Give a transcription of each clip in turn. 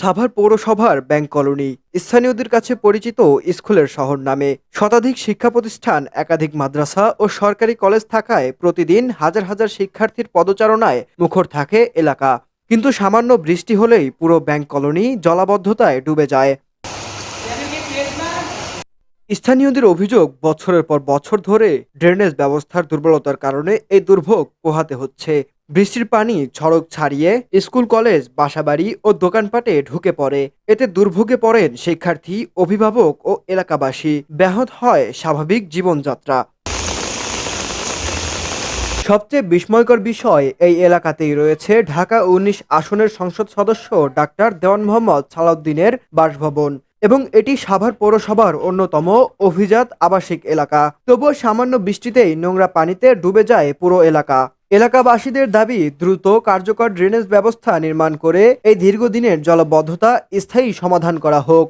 সাভার পৌরসভার bank colony স্থানীয়দের কাছে পরিচিত স্কুলের শহর নামে শতাধিক শিক্ষা প্রতিষ্ঠান, একাধিক মাদ্রাসা ও সরকারি কলেজ থাকায় প্রতিদিন হাজার হাজার শিক্ষার্থীর পদচারণায় মুখর থাকে এলাকা। কিন্তু সামান্য বৃষ্টি হলেই পুরো ব্যাংক কলোনি জলাবদ্ধতায় ডুবে যায়। স্থানীয়দের অভিযোগ, বছরের পর বছর ধরে ড্রেনেজ ব্যবস্থার দুর্বলতার কারণে এই দুর্ভোগ পোহাতে হচ্ছে। বৃষ্টির পানি সড়ক ছাড়িয়ে স্কুল, কলেজ, বাসাবাড়ি ও দোকানপাটে ঢুকে পড়ে। এতে দুর্ভোগে পড়েন শিক্ষার্থী, অভিভাবক ও এলাকাবাসী। ব্যাহত হয় স্বাভাবিক জীবনযাত্রা। সবচেয়ে বিস্ময়কর বিষয়, এই এলাকাতেই রয়েছে ঢাকা ১৯ আসনের সংসদ সদস্য ডাক্তার দেওয়ান মোহাম্মদ সালাউদ্দিনের বাসভবন এবং এটি সাভার পৌরসভার অন্যতম অভিজাত আবাসিক এলাকা। তবুও সামান্য বৃষ্টিতেই নোংরা পানিতে ডুবে যায় পুরো এলাকা। এলাকাবাসীদের দাবি, দ্রুত কার্যকর ড্রেনেজ ব্যবস্থা নির্মাণ করে এই দীর্ঘদিনের জলাবদ্ধতা স্থায়ী সমাধান করা হোক।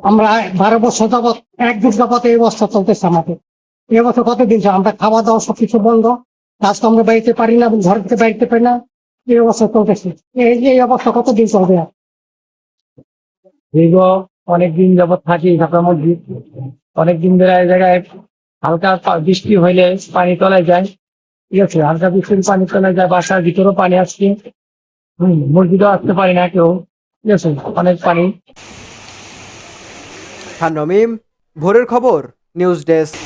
আমরা 12 বছর যাবৎ একদিন যাবৎ এই অবস্থা চলতেছে আমাদের। এই অবস্থা কতদিন আমরা খাওয়া দাওয়া সবকিছু বন্ধ, কাজ তো আমরা বাড়িতে পারি না, ঘর থেকে বাড়িতে পারি না, এই অবস্থা চলতেছে। এই অবস্থা কতদিন চলবে? দীর্ঘ অনেকদিন যাবৎ থাকি ঢাকার মধ্যে। অনেকদিন ধরে এই জায়গায় হালকা বৃষ্টি হইলে পানি তলায় যায়। ঠিক আছে, হালকা বৃষ্টির পানি তলায় যায়, বাসার ভিতরেও পানি আসছে। মসজিদেও আসতে পারি না কেউ। ঠিক আছে, অনেক পানি। খান নমিম, ভোরের খবর, নিউজ ডেস্ক।